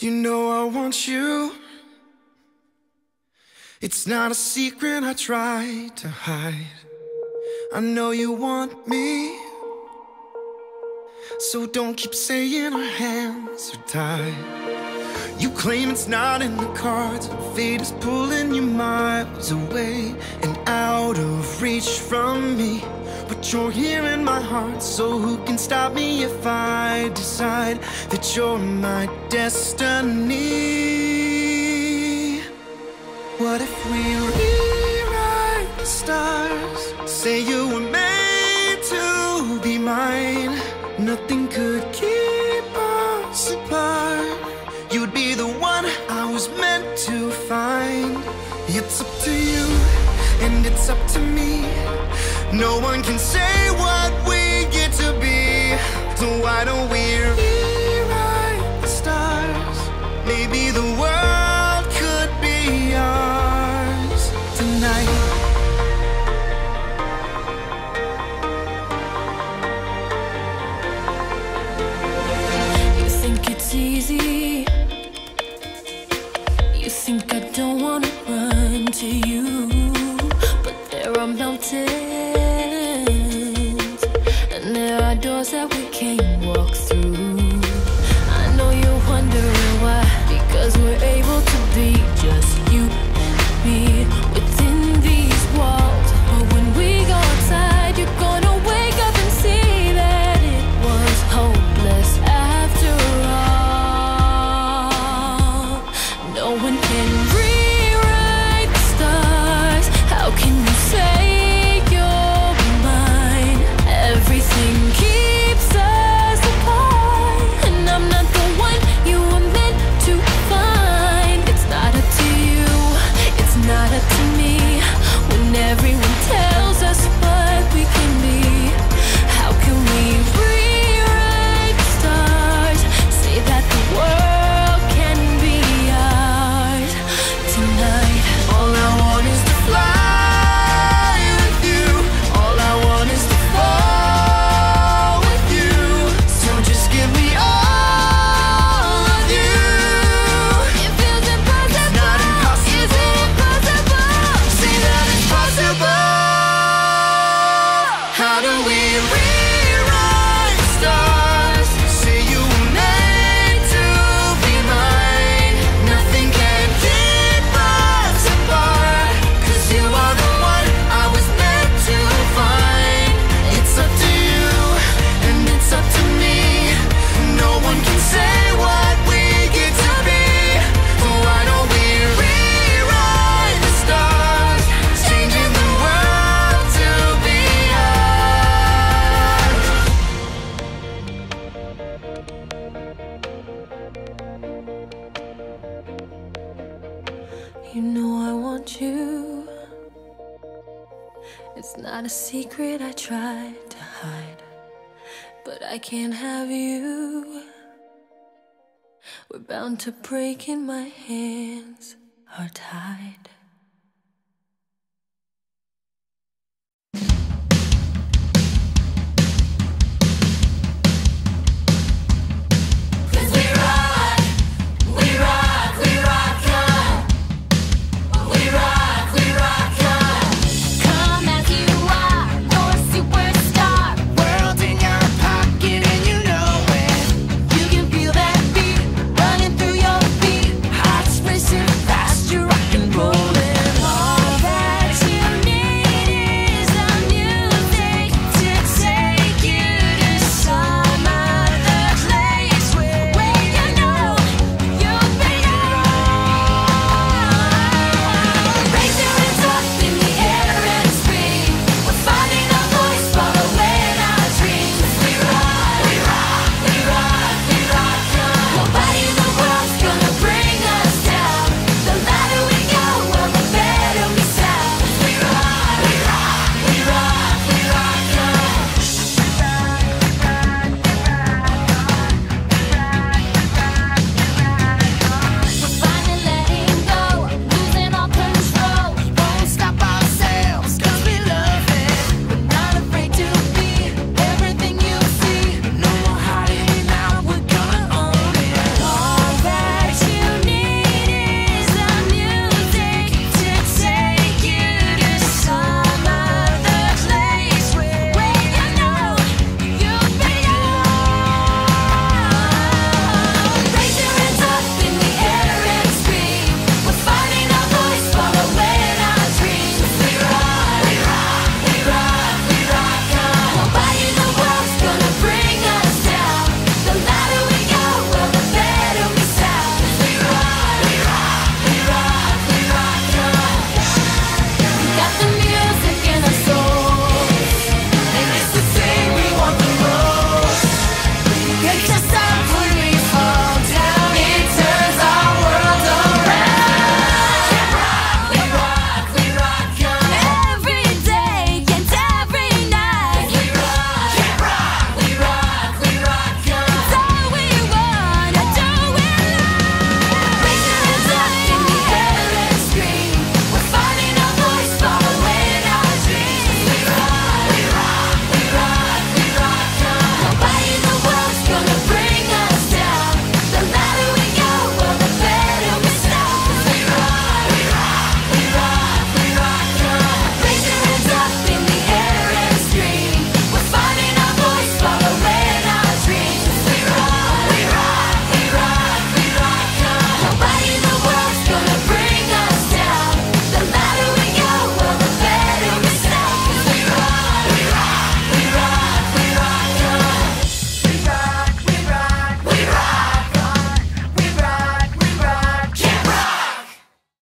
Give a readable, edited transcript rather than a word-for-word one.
You know I want you. It's not a secret I try to hide. I know you want me, so don't keep saying our hands are tied. You claim it's not in the cards, and fate is pulling you miles away and out of reach from me. But you're here in my heart, so who can stop me if I decide that you're my destiny? What if we rewrite the stars? Say you were made to be mine. Nothing could keep us apart. You'd be the one I was meant to find. It's up to you, and it's up to me. No one can say what we get to be. So why don't we rewrite the stars? Maybe the world could be ours tonight. You think it's easy. You think I don't wanna run to you, but there are mountains, and there are doors that we can't walk through. I know you're wondering why, because we're able to be just you and me within these walls. But when we go outside, you're gonna wake up and see that it was hopeless after all. No one can rewrite the stars. How can you say you're mine? Everything keeps us apart, and I'm not the one you were meant to find. It's not up to you, it's not up to me. When everyone tells us what we can be, how can we rewrite the stars? Say that the world can be ours tonight. All I want is to fly with you. All I want is to fall with you. So just give me all of you. It feels impossible. It's not impossible. Is it impossible? Say that it's possible. How do we rewrite the stars? Say you were made to be mine. Nothing can keep us apart, 'cause you are the one I was meant to find. It's up to you, and it's up to me. No one can say what we get to be. So why don't we rewrite the stars, changing the world to be ours? You know I want you. It's not a secret I tried to hide, but I can't have you. We're bound to break and my hands are tied.